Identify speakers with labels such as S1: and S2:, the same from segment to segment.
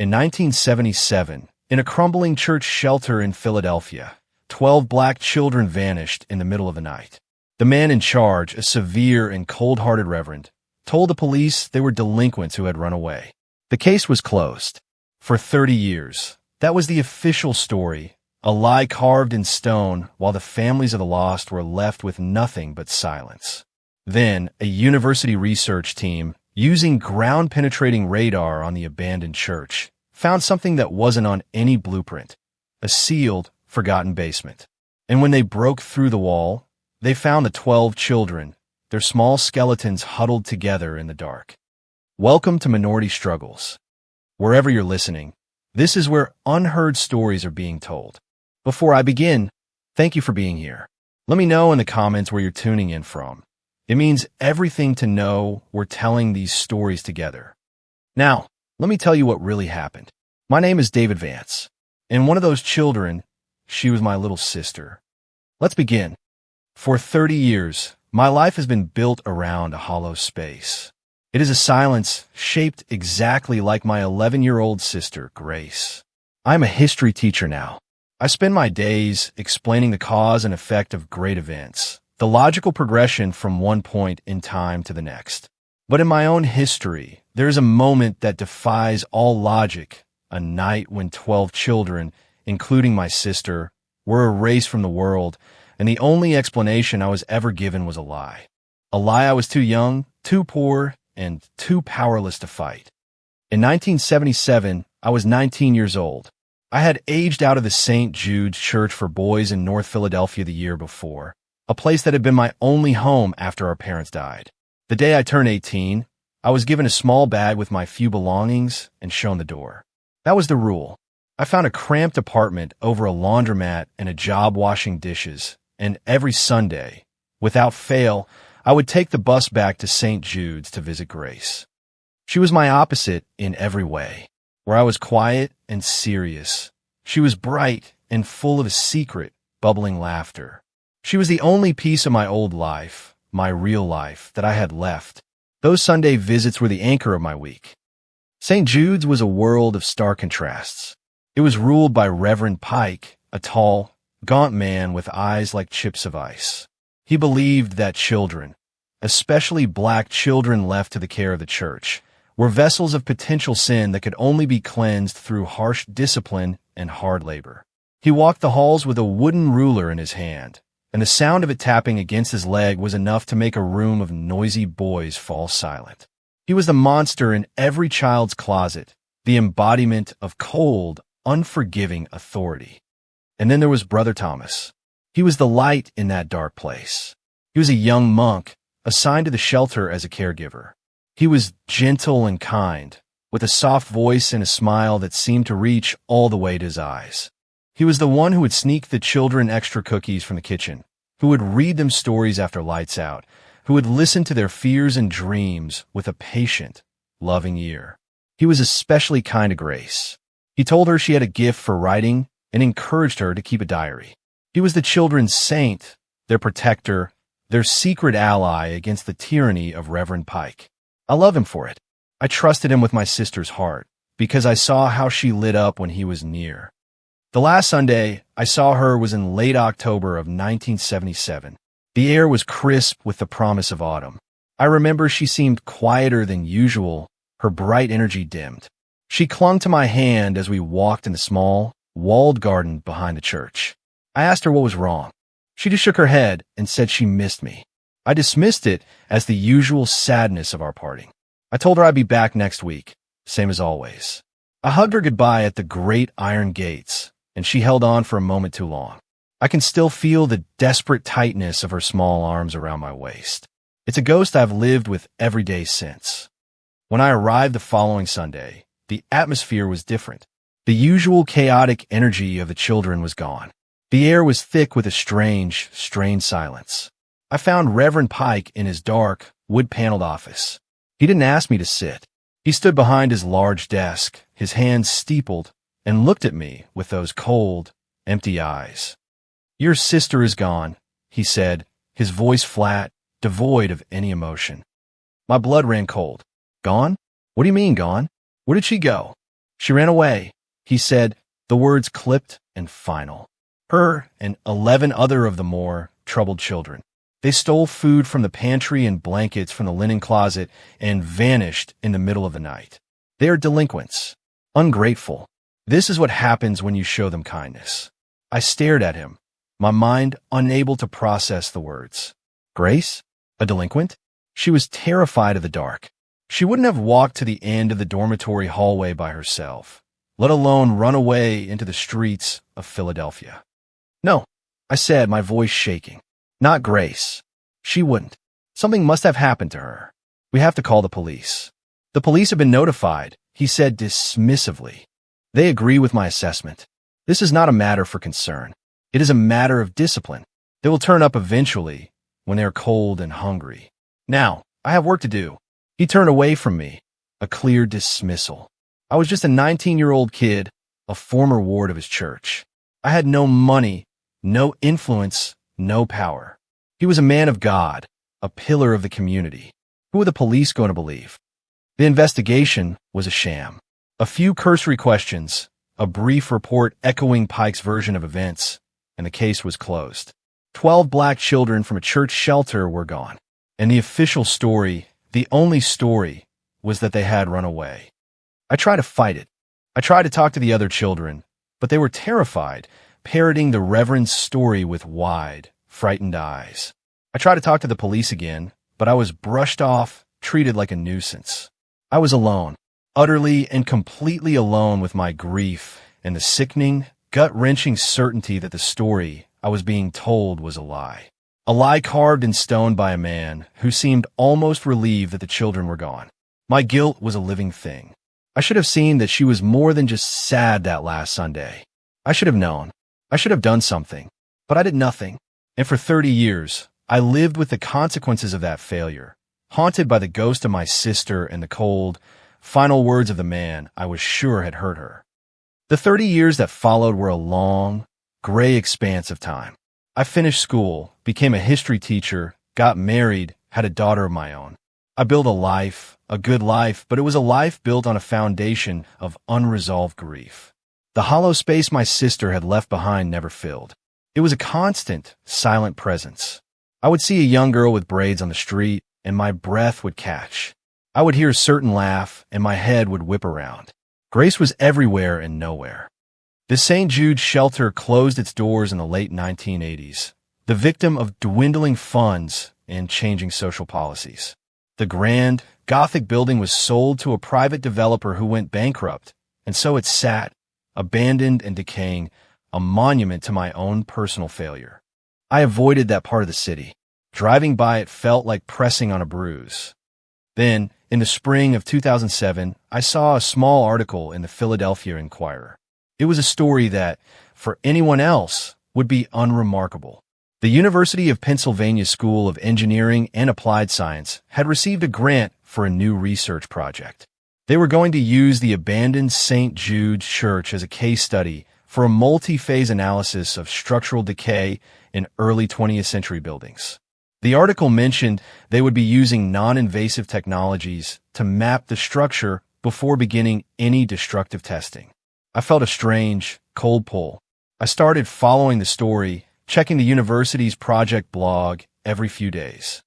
S1: In 1977, in a crumbling church shelter in Philadelphia, 12 black children vanished in the middle of the night. The man in charge, a severe and cold-hearted reverend, told the police they were delinquents who had run away. The case was closed. For 30 years, that was the official story, a lie carved in stone, while the families of the lost were left with nothing but silence. Then, a university research team, using ground-penetrating radar on the abandoned church, found something that wasn't on any blueprint, a sealed, forgotten basement. And when they broke through the wall, they found the 12 children, their small skeletons huddled together in the dark. Welcome to Minority Struggles. Wherever you're listening, this is where unheard stories are being told. Before I begin, thank you for being here. Let me know in the comments where you're tuning in from. It means everything to know we're telling these stories together. Now, let me tell you what really happened. My name is David Vance, and one of those children, she was my little sister. Let's begin. For 30 years, my life has been built around a hollow space. It is a silence shaped exactly like my 11-year-old sister, Grace. I'm a history teacher now. I spend my days explaining the cause and effect of great events, the logical progression from one point in time to the next. But in my own history, there is a moment that defies all logic, a night when 12 children, including my sister, were erased from the world, and the only explanation I was ever given was a lie. A lie I was too young, too poor, and too powerless to fight. In 1977, I was 19 years old. I had aged out of the St. Jude's Church for Boys in North Philadelphia the year before, a place that had been my only home after our parents died. The day I turned 18, I was given a small bag with my few belongings and shown the door. That was the rule. I found a cramped apartment over a laundromat and a job washing dishes, and every Sunday, without fail, I would take the bus back to St. Jude's to visit Grace. She was my opposite in every way. Where I was quiet and serious, she was bright and full of a secret, bubbling laughter. She was the only piece of my old life, my real life, that I had left. Those Sunday visits were the anchor of my week. St. Jude's was a world of stark contrasts. It was ruled by Reverend Pike, a tall, gaunt man with eyes like chips of ice. He believed that children, especially black children left to the care of the church, were vessels of potential sin that could only be cleansed through harsh discipline and hard labor. He walked the halls with a wooden ruler in his hand, and the sound of it tapping against his leg was enough to make a room of noisy boys fall silent. He was the monster in every child's closet, the embodiment of cold, unforgiving authority. And then there was Brother Thomas. He was the light in that dark place. He was a young monk, assigned to the shelter as a caregiver. He was gentle and kind, with a soft voice and a smile that seemed to reach all the way to his eyes. He was the one who would sneak the children extra cookies from the kitchen, who would read them stories after lights out, who would listen to their fears and dreams with a patient, loving ear. He was especially kind to Grace. He told her she had a gift for writing and encouraged her to keep a diary. He was the children's saint, their protector, their secret ally against the tyranny of Reverend Pike. I love him for it. I trusted him with my sister's heart, because I saw how she lit up when he was near. The last Sunday I saw her was in late October of 1977. The air was crisp with the promise of autumn. I remember she seemed quieter than usual, her bright energy dimmed. She clung to my hand as we walked in the small, walled garden behind the church. I asked her what was wrong. She just shook her head and said she missed me. I dismissed it as the usual sadness of our parting. I told her I'd be back next week, same as always. I hugged her goodbye at the great iron gates, and she held on for a moment too long. I can still feel the desperate tightness of her small arms around my waist. It's a ghost I've lived with every day since. When I arrived the following Sunday, the atmosphere was different. The usual chaotic energy of the children was gone. The air was thick with a strange, strained silence. I found Reverend Pike in his dark, wood-paneled office. He didn't ask me to sit. He stood behind his large desk, his hands steepled, and looked at me with those cold, empty eyes. "Your sister is gone," he said, his voice flat, devoid of any emotion. My blood ran cold. Gone? What do you mean, gone? Where did she go? She ran away, he said, the words clipped and final. Her and 11 other of the more troubled children. They stole food from the pantry and blankets from the linen closet and vanished in the middle of the night. They are delinquents. Ungrateful. This is what happens when you show them kindness. I stared at him, my mind unable to process the words. Grace? A delinquent? She was terrified of the dark. She wouldn't have walked to the end of the dormitory hallway by herself, let alone run away into the streets of Philadelphia. No, I said, my voice shaking. Not Grace. She wouldn't. Something must have happened to her. We have to call the police. The police have been notified, he said dismissively. They agree with my assessment. This is not a matter for concern. It is a matter of discipline. They will turn up eventually when they are cold and hungry. Now, I have work to do. He turned away from me, a clear dismissal. I was just a 19-year-old kid, a former ward of his church. I had no money, no influence, no power. He was a man of God, a pillar of the community. Who were the police going to believe? The investigation was a sham. A few cursory questions, a brief report echoing Pike's version of events, and the case was closed. 12 black children from a church shelter were gone. And the official story, the only story, was that they had run away. I tried to fight it. I tried to talk to the other children, but they were terrified, parroting the Reverend's story with wide, frightened eyes. I tried to talk to the police again, but I was brushed off, treated like a nuisance. I was alone, utterly and completely alone with my grief and the sickening, gut-wrenching certainty that the story I was being told was a lie. A lie carved in stone by a man who seemed almost relieved that the children were gone. My guilt was a living thing. I should have seen that she was more than just sad that last Sunday. I should have known. I should have done something. But I did nothing. And for 30 years, I lived with the consequences of that failure, haunted by the ghost of my sister and the cold, final words of the man I was sure had hurt her. The 30 years that followed were a long, gray expanse of time. I finished school, became a history teacher, got married, had a daughter of my own. I built a life, a good life, but it was a life built on a foundation of unresolved grief. The hollow space my sister had left behind never filled. It was a constant, silent presence. I would see a young girl with braids on the street, and my breath would catch. I would hear a certain laugh, and my head would whip around. Grace was everywhere and nowhere. The St. Jude shelter closed its doors in the late 1980s, the victim of dwindling funds and changing social policies. The grand, Gothic building was sold to a private developer who went bankrupt, and so it sat, abandoned and decaying, a monument to my own personal failure. I avoided that part of the city. Driving by it felt like pressing on a bruise. Then, in the spring of 2007, I saw a small article in the Philadelphia Inquirer. It was a story that, for anyone else, would be unremarkable. The University of Pennsylvania School of Engineering and Applied Science had received a grant for a new research project. They were going to use the abandoned St. Jude Church as a case study for a multi-phase analysis of structural decay in early 20th century buildings. The article mentioned they would be using non-invasive technologies to map the structure before beginning any destructive testing. I felt a strange, cold pull. I started following the story, checking the university's project blog every few days.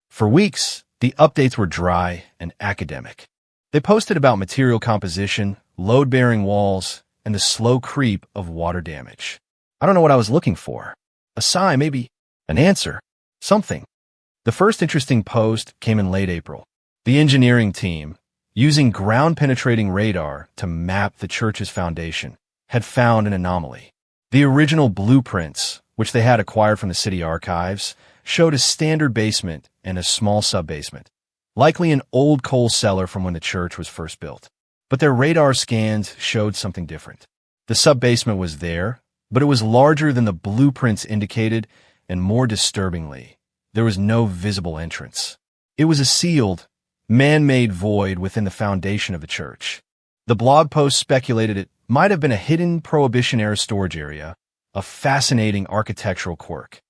S1: For weeks, the updates were dry and academic. They posted about material composition, load-bearing walls, and the slow creep of water damage. I don't know what I was looking for. A sign, maybe an answer, something. The first interesting post came in late April. The engineering team, using ground-penetrating radar to map the church's foundation, had found an anomaly. The original blueprints, which they had acquired from the city archives, showed a standard basement and a small sub-basement, likely an old coal cellar from when the church was first built. But their radar scans showed something different. The sub-basement was there, but it was larger than the blueprints indicated, and more disturbingly, there was no visible entrance. It was a sealed, man-made void within the foundation of the church. The blog post speculated it might have been a hidden Prohibition-era storage area, a fascinating architectural quirk.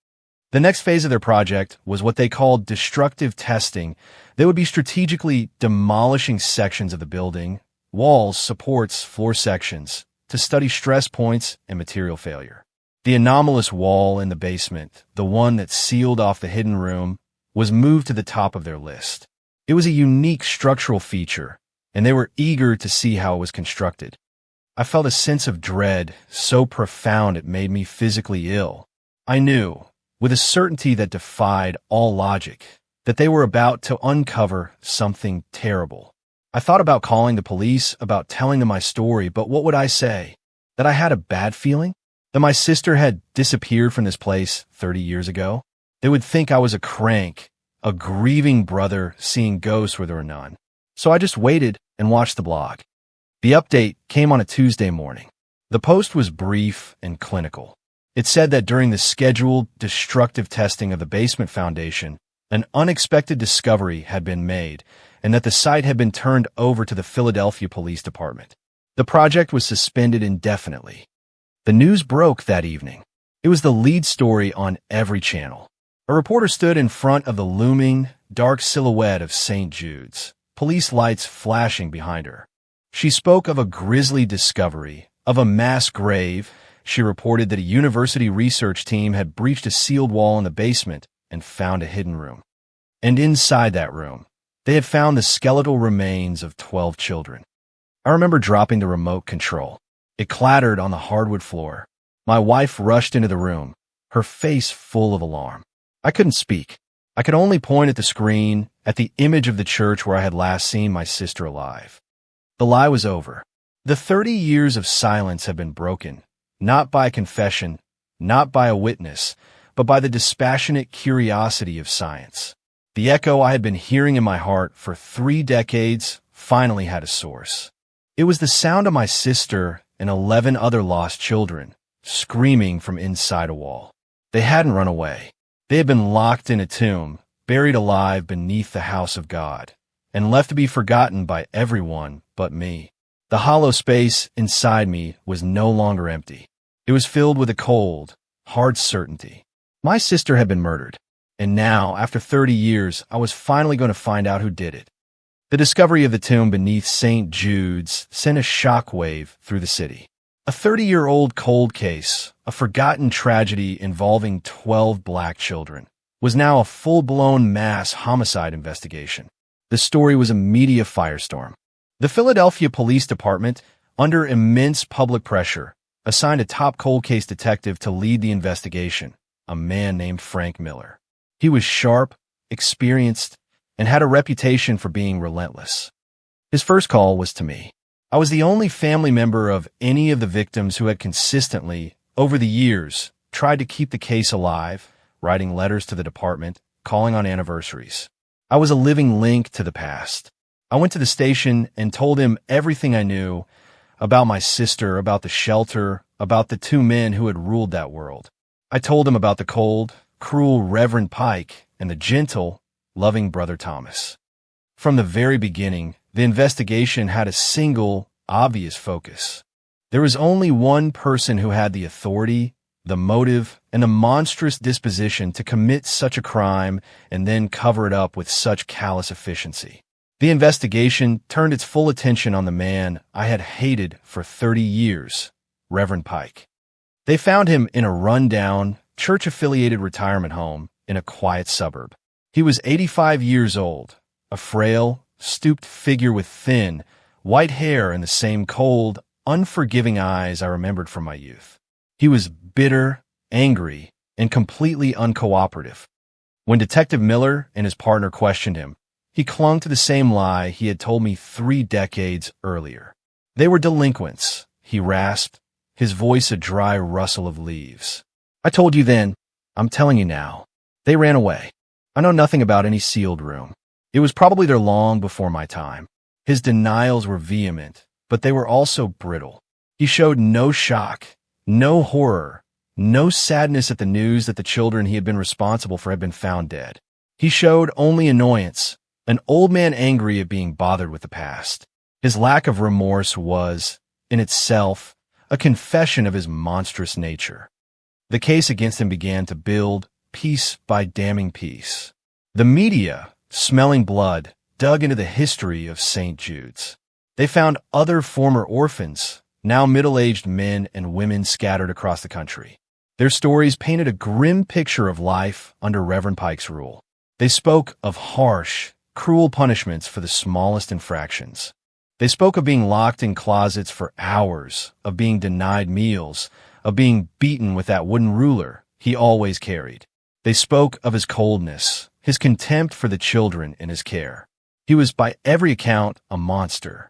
S1: The next phase of their project was what they called destructive testing. They would be strategically demolishing sections of the building, walls, supports, floor sections, to study stress points and material failure. The anomalous wall in the basement, the one that sealed off the hidden room, was moved to the top of their list. It was a unique structural feature, and they were eager to see how it was constructed. I felt a sense of dread so profound it made me physically ill. I knew, with a certainty that defied all logic, that they were about to uncover something terrible. I thought about calling the police, about telling them my story, but what would I say? That I had a bad feeling? That my sister had disappeared from this place 30 years ago? They would think I was a crank, a grieving brother seeing ghosts where there were none. So I just waited and watched the blog. The update came on a Tuesday morning. The post was brief and clinical. It said that during the scheduled destructive testing of the basement foundation, an unexpected discovery had been made, and that the site had been turned over to the Philadelphia Police Department. The project was suspended indefinitely. The news broke that evening. It was the lead story on every channel. A reporter stood in front of the looming, dark silhouette of St. Jude's, police lights flashing behind her. She spoke of a grisly discovery, of a mass grave. She reported that a university research team had breached a sealed wall in the basement and found a hidden room. And inside that room, they had found the skeletal remains of 12 children. I remember dropping the remote control. It clattered on the hardwood floor. My wife rushed into the room, her face full of alarm. I couldn't speak. I could only point at the screen, at the image of the church where I had last seen my sister alive. The lie was over. The 30 years of silence had been broken, not by confession, not by a witness, but by the dispassionate curiosity of science. The echo I had been hearing in my heart for 3 decades finally had a source. It was the sound of my sister and 11 other lost children, screaming from inside a wall. They hadn't run away. They had been locked in a tomb, buried alive beneath the house of God, and left to be forgotten by everyone but me. The hollow space inside me was no longer empty. It was filled with a cold, hard certainty. My sister had been murdered. And now, after 30 years, I was finally going to find out who did it. The discovery of the tomb beneath St. Jude's sent a shockwave through the city. A 30-year-old cold case, a forgotten tragedy involving 12 black children, was now a full-blown mass homicide investigation. The story was a media firestorm. The Philadelphia Police Department, under immense public pressure, assigned a top cold case detective to lead the investigation, a man named Frank Miller. He was sharp, experienced, and had a reputation for being relentless. His first call was to me. I was the only family member of any of the victims who had consistently, over the years, tried to keep the case alive, writing letters to the department, calling on anniversaries. I was a living link to the past. I went to the station and told him everything I knew about my sister, about the shelter, about the 2 men who had ruled that world. I told him about the cold, cruel Reverend Pike and the gentle, loving Brother Thomas. From the very beginning, the investigation had a single, obvious focus. There was only one person who had the authority, the motive, and the monstrous disposition to commit such a crime and then cover it up with such callous efficiency. The investigation turned its full attention on the man I had hated for 30 years, Reverend Pike. They found him in a run-down, church-affiliated retirement home in a quiet suburb. He was 85 years old, a frail, stooped figure with thin, white hair and the same cold, unforgiving eyes I remembered from my youth. He was bitter, angry, and completely uncooperative. When Detective Miller and his partner questioned him, he clung to the same lie he had told me 3 decades earlier. They were delinquents, he rasped, his voice a dry rustle of leaves. I told you then, I'm telling you now. They ran away. I know nothing about any sealed room. It was probably there long before my time. His denials were vehement, but they were also brittle. He showed no shock, no horror, no sadness at the news that the children he had been responsible for had been found dead. He showed only annoyance, an old man angry at being bothered with the past. His lack of remorse was, in itself, a confession of his monstrous nature. The case against him began to build, piece by damning piece. The media, smelling blood, dug into the history of St. Jude's. They found other former orphans, now middle-aged men and women scattered across the country. Their stories painted a grim picture of life under Reverend Pike's rule. They spoke of harsh, cruel punishments for the smallest infractions. They spoke of being locked in closets for hours, of being denied meals, of being beaten with that wooden ruler he always carried. They spoke of his coldness, his contempt for the children in his care. He was, by every account, a monster.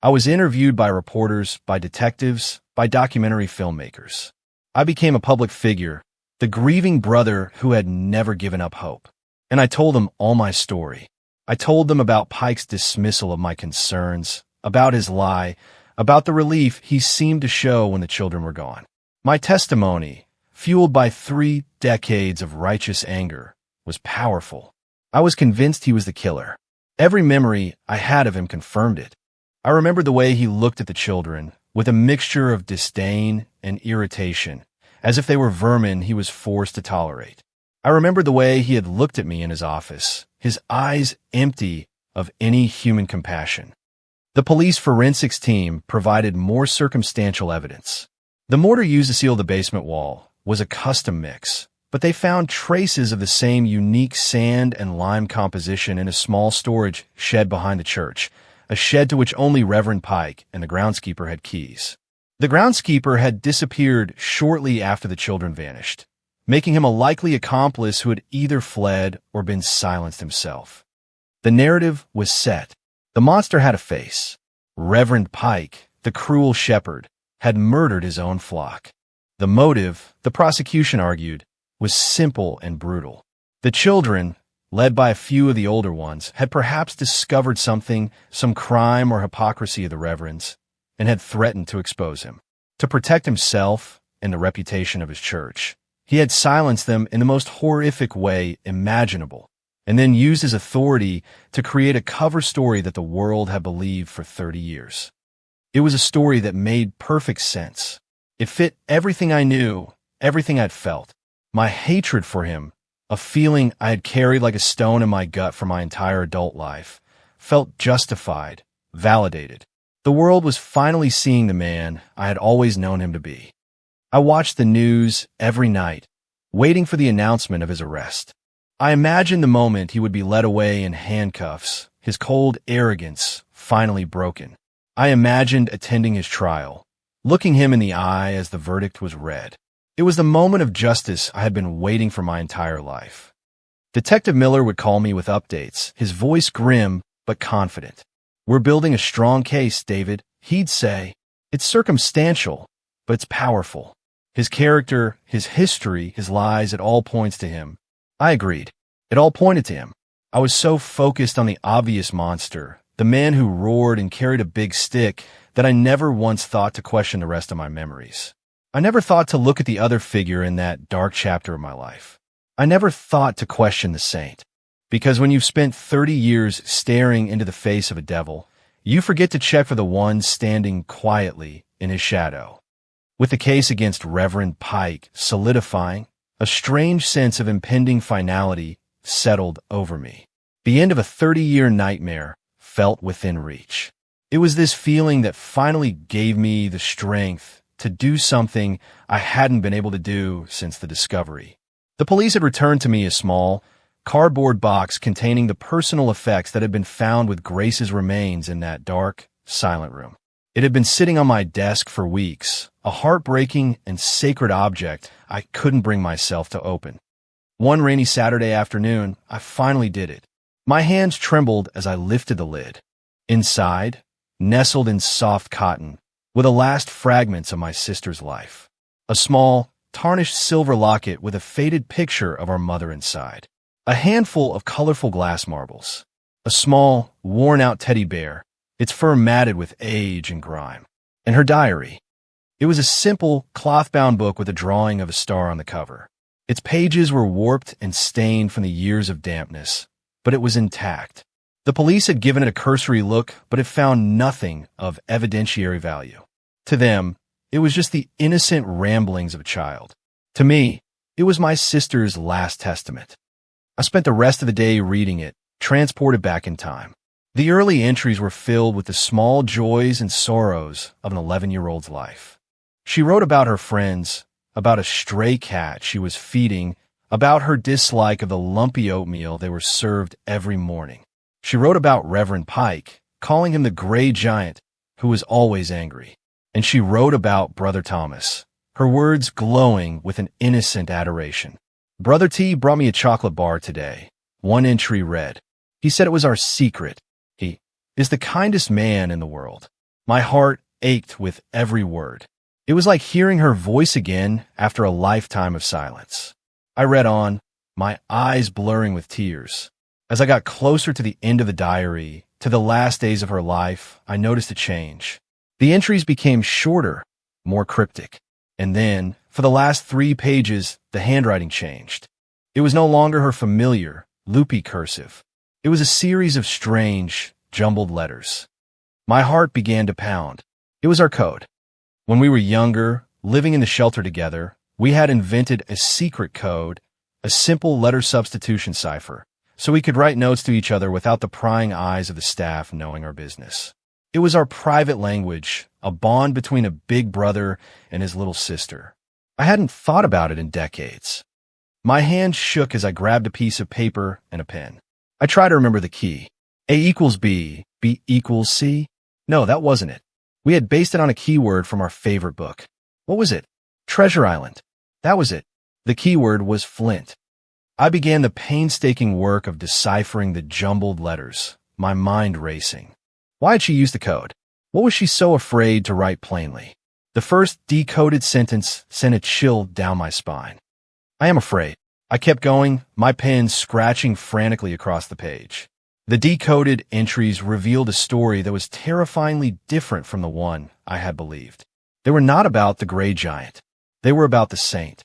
S1: I was interviewed by reporters, by detectives, by documentary filmmakers. I became a public figure, the grieving brother who had never given up hope. And I told them all my story. I told them about Pike's dismissal of my concerns, about his lie, about the relief he seemed to show when the children were gone. My testimony, fueled by 3 decades of righteous anger, was powerful. I was convinced he was the killer. Every memory I had of him confirmed it. I remembered the way he looked at the children, with a mixture of disdain and irritation, as if they were vermin he was forced to tolerate. I remembered the way he had looked at me in his office, his eyes empty of any human compassion. The police forensics team provided more circumstantial evidence. The mortar used to seal the basement wall was a custom mix, but they found traces of the same unique sand and lime composition in a small storage shed behind the church, a shed to which only Reverend Pike and the groundskeeper had keys. The groundskeeper had disappeared shortly after the children vanished, making him a likely accomplice who had either fled or been silenced himself. The narrative was set. The monster had a face. Reverend Pike, the cruel shepherd, had murdered his own flock. The motive, the prosecution argued, was simple and brutal. The children, led by a few of the older ones, had perhaps discovered something, some crime or hypocrisy of the Reverend's, and had threatened to expose him. To protect himself and the reputation of his church, he had silenced them in the most horrific way imaginable, and then used his authority to create a cover story that the world had believed for 30 years. It was a story that made perfect sense. It fit everything I knew, everything I'd felt. My hatred for him, a feeling I had carried like a stone in my gut for my entire adult life, felt justified, validated. The world was finally seeing the man I had always known him to be. I watched the news every night, waiting for the announcement of his arrest. I imagined the moment he would be led away in handcuffs, his cold arrogance finally broken. I imagined attending his trial, looking him in the eye as the verdict was read. It was the moment of justice I had been waiting for my entire life. Detective Miller would call me with updates, his voice grim but confident. "We're building a strong case, David," he'd say. "It's circumstantial, but it's powerful. His character, his history, his lies, it all points to him." I agreed. It all pointed to him. I was so focused on the obvious monster, the man who roared and carried a big stick, that I never once thought to question the rest of my memories. I never thought to look at the other figure in that dark chapter of my life. I never thought to question the saint. Because when you've spent 30 years staring into the face of a devil, you forget to check for the one standing quietly in his shadow. With the case against Reverend Pike solidifying, a strange sense of impending finality settled over me. The end of a 30-year nightmare felt within reach. It was this feeling that finally gave me the strength to do something I hadn't been able to do since the discovery. The police had returned to me a small, cardboard box containing the personal effects that had been found with Grace's remains in that dark, silent room. It had been sitting on my desk for weeks, a heartbreaking and sacred object I couldn't bring myself to open. One rainy Saturday afternoon, I finally did it. My hands trembled as I lifted the lid. Inside, nestled in soft cotton, were the last fragments of my sister's life. A small, tarnished silver locket with a faded picture of our mother inside. A handful of colorful glass marbles. A small, worn-out teddy bear, its fur matted with age and grime. And her diary. It was a simple, cloth-bound book with a drawing of a star on the cover. Its pages were warped and stained from the years of dampness, but it was intact. The police had given it a cursory look, but it found nothing of evidentiary value. To them, it was just the innocent ramblings of a child. To me, it was my sister's last testament. I spent the rest of the day reading it, transported back in time. The early entries were filled with the small joys and sorrows of an 11-year-old's life. She wrote about her friends, about a stray cat she was feeding, about her dislike of the lumpy oatmeal they were served every morning. She wrote about Reverend Pike, calling him the gray giant who was always angry. And she wrote about Brother Thomas, her words glowing with an innocent adoration. Brother T brought me a chocolate bar today. One entry read, "He said it was our secret. He is the kindest man in the world." My heart ached with every word. It was like hearing her voice again after a lifetime of silence. I read on, my eyes blurring with tears. As I got closer to the end of the diary, to the last days of her life, I noticed a change. The entries became shorter, more cryptic. And then, for the last 3 pages, the handwriting changed. It was no longer her familiar, loopy cursive. It was a series of strange, jumbled letters. My heart began to pound. It was our code. When we were younger, living in the shelter together, we had invented a secret code, a simple letter substitution cipher, so we could write notes to each other without the prying eyes of the staff knowing our business. It was our private language, a bond between a big brother and his little sister. I hadn't thought about it in decades. My hand shook as I grabbed a piece of paper and a pen. I tried to remember the key. A equals B, B equals C? No, that wasn't it. We had based it on a keyword from our favorite book. What was it? Treasure Island. That was it. The keyword was Flint. I began the painstaking work of deciphering the jumbled letters, my mind racing. Why had she used the code? What was she so afraid to write plainly? The first decoded sentence sent a chill down my spine. I am afraid. I kept going, my pen scratching frantically across the page. The decoded entries revealed a story that was terrifyingly different from the one I had believed. They were not about the gray giant. They were about the saint.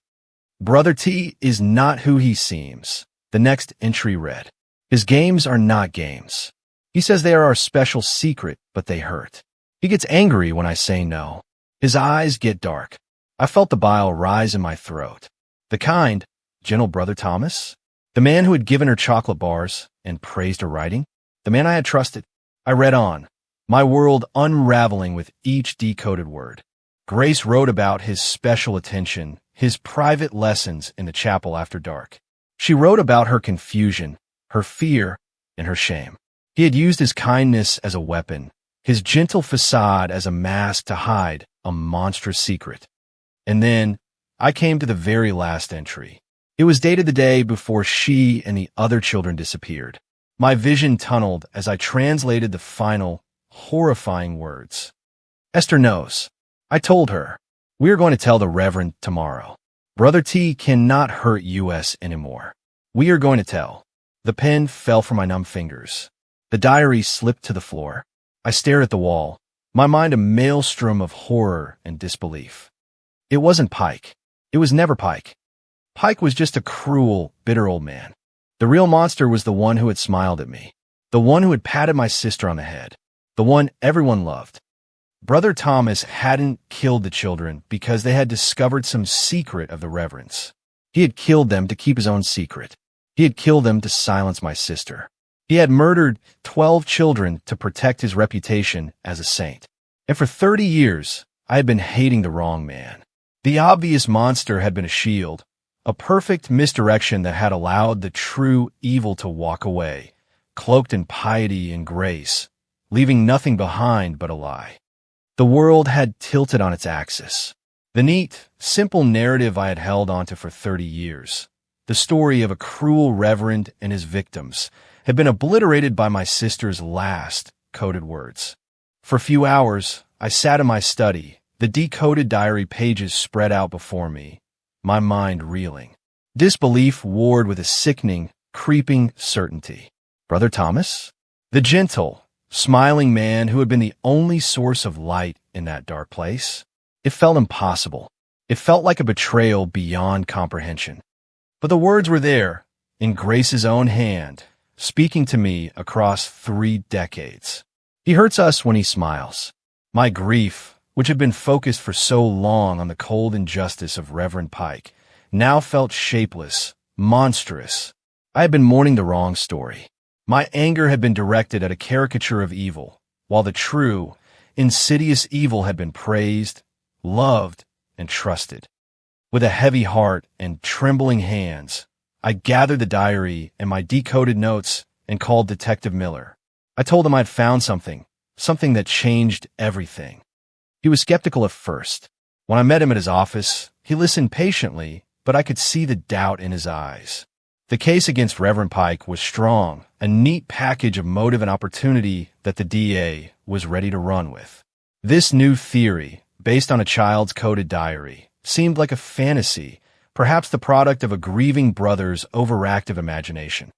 S1: Brother T is not who he seems. The next entry read, "His games are not games. He says they are our special secret, but they hurt. He gets angry when I say no. His eyes get dark. I felt the bile rise in my throat. The kind, gentle Brother Thomas? The man who had given her chocolate bars and praised her writing? The man I had trusted?" I read on, my world unraveling with each decoded word. Grace wrote about his special attention, his private lessons in the chapel after dark. She wrote about her confusion, her fear, and her shame. He had used his kindness as a weapon, his gentle facade as a mask to hide a monstrous secret. And then I came to the very last entry. It was dated the day before she and the other children disappeared. My vision tunneled as I translated the final, horrifying words. "Esther knows. I told her. We are going to tell the Reverend tomorrow. Brother T cannot hurt us anymore. We are going to tell." The pen fell from my numb fingers. The diary slipped to the floor. I stared at the wall, my mind a maelstrom of horror and disbelief. It wasn't Pike. It was never Pike. Pike was just a cruel, bitter old man. The real monster was the one who had smiled at me, the one who had patted my sister on the head, the one everyone loved. Brother Thomas hadn't killed the children because they had discovered some secret of the Reverend's. He had killed them to keep his own secret. He had killed them to silence my sister. He had murdered 12 children to protect his reputation as a saint. And for 30 years, I had been hating the wrong man. The obvious monster had been a shield, a perfect misdirection that had allowed the true evil to walk away, cloaked in piety and grace, leaving nothing behind but a lie. The world had tilted on its axis. The neat, simple narrative I had held onto for 30 years, the story of a cruel reverend and his victims, had been obliterated by my sister's last coded words. For a few hours, I sat in my study, the decoded diary pages spread out before me, my mind reeling. Disbelief warred with a sickening, creeping certainty. Brother Thomas? The gentle, smiling man who had been the only source of light in that dark place? It felt impossible. It felt like a betrayal beyond comprehension. But the words were there, in Grace's own hand, speaking to me across 3 decades. He hurts us when he smiles. My grief, which had been focused for so long on the cold injustice of Reverend Pike, now felt shapeless, monstrous. I had been mourning the wrong story. My anger had been directed at a caricature of evil, while the true, insidious evil had been praised, loved, and trusted. With a heavy heart and trembling hands, I gathered the diary and my decoded notes and called Detective Miller. I told him I'd found something that changed everything. He was skeptical at first. When I met him at his office, he listened patiently, but I could see the doubt in his eyes. The case against Reverend Pike was strong, a neat package of motive and opportunity that the DA was ready to run with. This new theory, based on a child's coded diary, seemed like a fantasy, perhaps the product of a grieving brother's overactive imagination.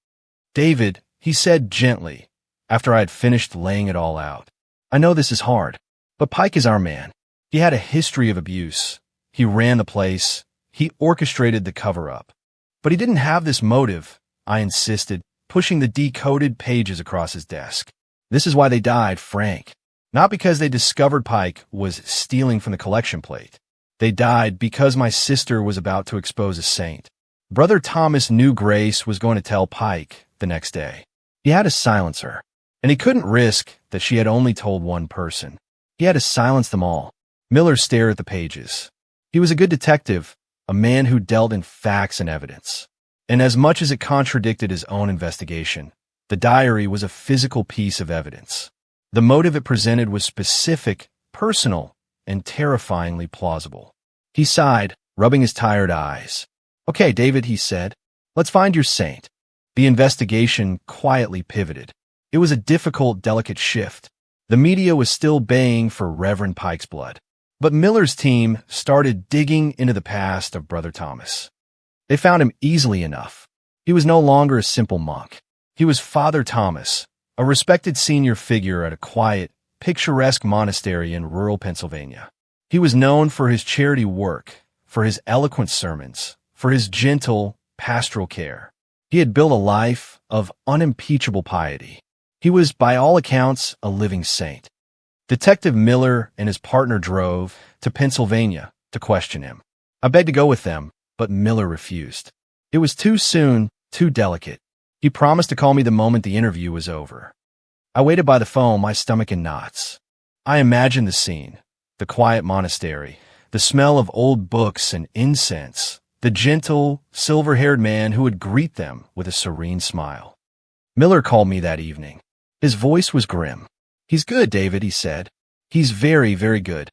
S1: "David," he said gently, after I had finished laying it all out, "I know this is hard, but Pike is our man. He had a history of abuse. He ran the place. He orchestrated the cover-up. But he didn't have this motive," I insisted, pushing the decoded pages across his desk. "This is why they died, Frank. Not because they discovered Pike was stealing from the collection plate. They died because my sister was about to expose a saint. Brother Thomas knew Grace was going to tell Pike the next day. He had to silence her, and he couldn't risk that she had only told one person. He had to silence them all." Miller stared at the pages. He was a good detective, a man who dealt in facts and evidence. And as much as it contradicted his own investigation, the diary was a physical piece of evidence. The motive it presented was specific, personal, and terrifyingly plausible. He sighed, rubbing his tired eyes. "Okay, David," he said, "let's find your saint." The investigation quietly pivoted. It was a difficult, delicate shift. The media was still baying for Reverend Pike's blood. But Miller's team started digging into the past of Brother Thomas. They found him easily enough. He was no longer a simple monk. He was Father Thomas, a respected senior figure at a quiet, picturesque monastery in rural Pennsylvania. He was known for his charity work, for his eloquent sermons, for his gentle, pastoral care. He had built a life of unimpeachable piety. He was, by all accounts, a living saint. Detective Miller and his partner drove to Pennsylvania to question him. I begged to go with them, but Miller refused. It was too soon, too delicate. He promised to call me the moment the interview was over. I waited by the phone, my stomach in knots. I imagined the scene, the quiet monastery, the smell of old books and incense, the gentle, silver-haired man who would greet them with a serene smile. Miller called me that evening. His voice was grim. "He's good, David," he said. "He's very, very good."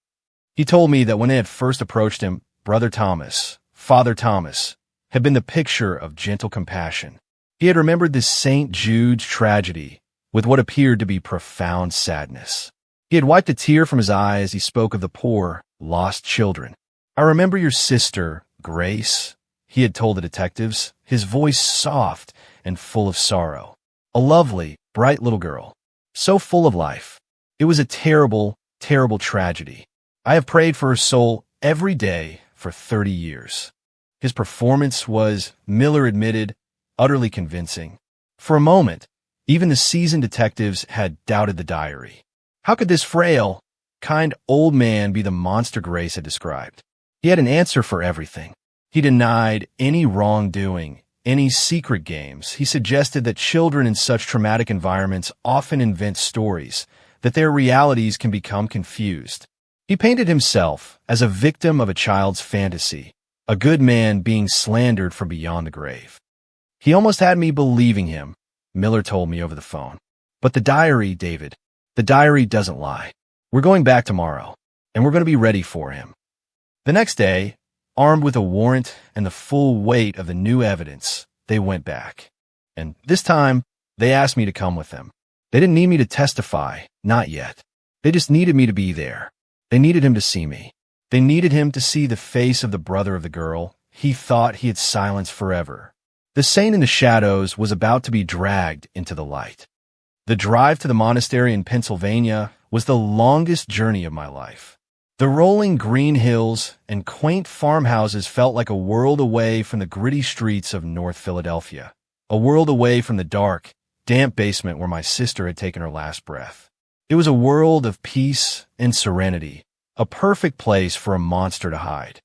S1: He told me that when they had first approached him, Brother Thomas, Father Thomas, had been the picture of gentle compassion. He had remembered this St. Jude's tragedy with what appeared to be profound sadness. He had wiped a tear from his eye as he spoke of the poor, lost children. "I remember your sister, Grace," he had told the detectives, his voice soft and full of sorrow. "A lovely, bright little girl. So full of life. It was a terrible, terrible tragedy. I have prayed for her soul every day for 30 years. His performance was, Miller admitted, utterly convincing. For a moment, even the seasoned detectives had doubted the diary. How could this frail, kind old man be the monster Grace had described? He had an answer for everything. He denied any wrongdoing, any secret games. He suggested that children in such traumatic environments often invent stories, that their realities can become confused. He painted himself as a victim of a child's fantasy, a good man being slandered from beyond the grave. He almost had me believing him, Miller told me over the phone. But the diary, David, the diary doesn't lie. We're going back tomorrow, and we're going to be ready for him. The next day, armed with a warrant and the full weight of the new evidence, they went back. And this time, they asked me to come with them. They didn't need me to testify, not yet. They just needed me to be there. They needed him to see me. They needed him to see the face of the brother of the girl he thought he had silenced forever. The saint in the shadows was about to be dragged into the light. The drive to the monastery in Pennsylvania was the longest journey of my life. The rolling green hills and quaint farmhouses felt like a world away from the gritty streets of North Philadelphia, a world away from the dark, damp basement where my sister had taken her last breath. It was a world of peace and serenity, a perfect place for a monster to hide.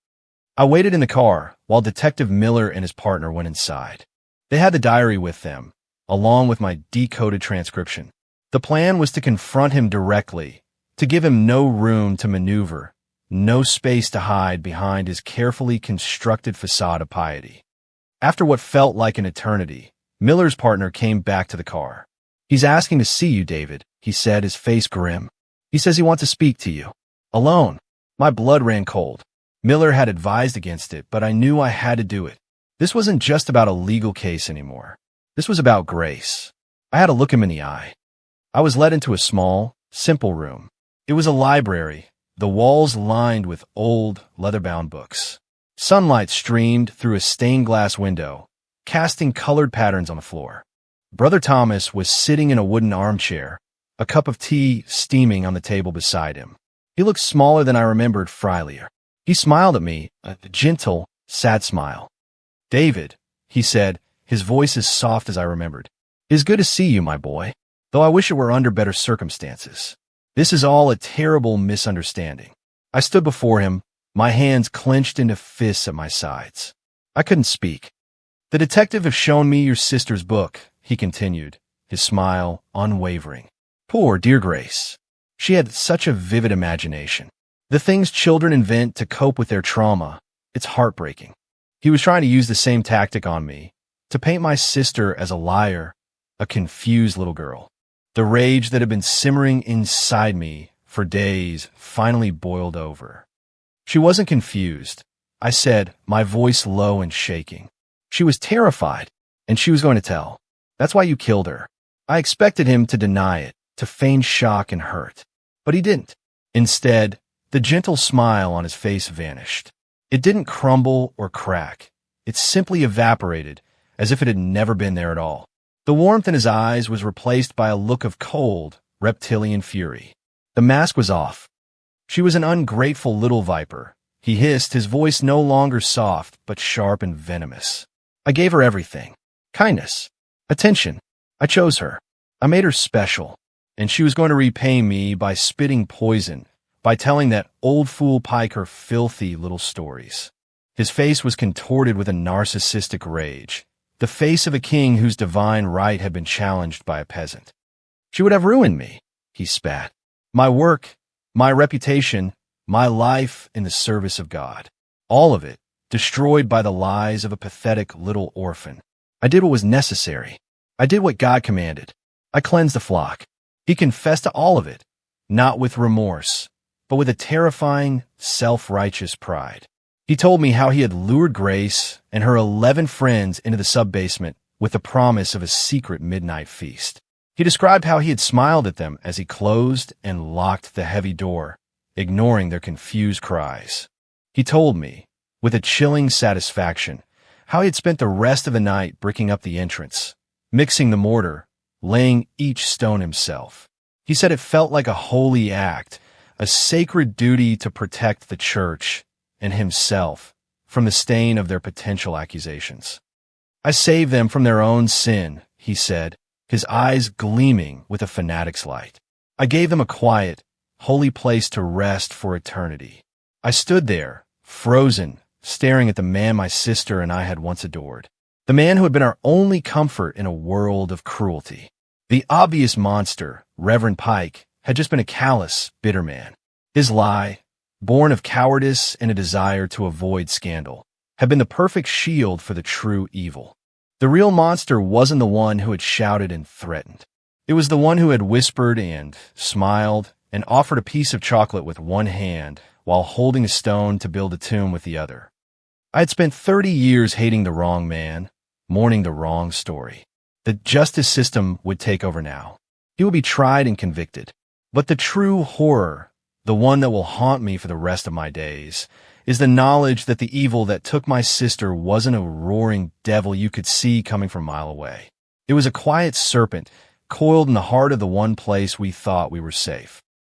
S1: I waited in the car while Detective Miller and his partner went inside. They had the diary with them, along with my decoded transcription. The plan was to confront him directly, to give him no room to maneuver, no space to hide behind his carefully constructed facade of piety. After what felt like an eternity, Miller's partner came back to the car. "He's asking to see you, David," he said, his face grim. "He says he wants to speak to you. Alone." My blood ran cold. Miller had advised against it, but I knew I had to do it. This wasn't just about a legal case anymore. This was about grace. I had to look him in the eye. I was led into a small, simple room. It was a library, the walls lined with old, leather-bound books. Sunlight streamed through a stained-glass window, casting colored patterns on the floor. Brother Thomas was sitting in a wooden armchair, a cup of tea steaming on the table beside him. He looked smaller than I remembered Freilier. He smiled at me, a gentle, sad smile. "David," he said, his voice as soft as I remembered. "It is good to see you, my boy, though I wish it were under better circumstances. This is all a terrible misunderstanding." I stood before him, my hands clenched into fists at my sides. I couldn't speak. "The detective has shown me your sister's book," he continued, his smile unwavering. "Poor dear Grace. She had such a vivid imagination. The things children invent to cope with their trauma, it's heartbreaking." He was trying to use the same tactic on me, to paint my sister as a liar, a confused little girl. The rage that had been simmering inside me for days finally boiled over. "She wasn't confused," I said, my voice low and shaking. "She was terrified, and she was going to tell. That's why you killed her." I expected him to deny it, to feign shock and hurt. But he didn't. Instead, the gentle smile on his face vanished. It didn't crumble or crack. It simply evaporated, as if it had never been there at all. The warmth in his eyes was replaced by a look of cold, reptilian fury. The mask was off. "She was an ungrateful little viper," he hissed, his voice no longer soft, but sharp and venomous. "I gave her everything. Kindness. Attention. I chose her. I made her special. And she was going to repay me by spitting poison, by telling that old fool Pike her filthy little stories." His face was contorted with a narcissistic rage, the face of a king whose divine right had been challenged by a peasant. "She would have ruined me," he spat. "My work, my reputation, my life in the service of God. All of it destroyed by the lies of a pathetic little orphan. I did what was necessary. I did what God commanded. I cleansed the flock." He confessed to all of it, not with remorse, but with a terrifying, self-righteous pride. He told me how he had lured Grace and her 11 friends into the sub-basement with the promise of a secret midnight feast. He described how he had smiled at them as he closed and locked the heavy door, ignoring their confused cries. He told me, with a chilling satisfaction, how he had spent the rest of the night bricking up the entrance, mixing the mortar, laying each stone himself. He said it felt like a holy act, a sacred duty to protect the church and himself from the stain of their potential accusations. "I saved them from their own sin," he said, his eyes gleaming with a fanatic's light. "I gave them a quiet, holy place to rest for eternity." I stood there, frozen, staring at the man my sister and I had once adored. The man who had been our only comfort in a world of cruelty. The obvious monster, Reverend Pike, had just been a callous, bitter man. His lie, born of cowardice and a desire to avoid scandal, had been the perfect shield for the true evil. The real monster wasn't the one who had shouted and threatened. It was the one who had whispered and smiled and offered a piece of chocolate with one hand while holding a stone to build a tomb with the other. I had spent 30 years hating the wrong man, mourning the wrong story. The justice system would take over now. He would be tried and convicted. But the true horror, the one that will haunt me for the rest of my days, is the knowledge that the evil that took my sister wasn't a roaring devil you could see coming from a mile away. It was a quiet serpent coiled in the heart of the one place we thought we were safe.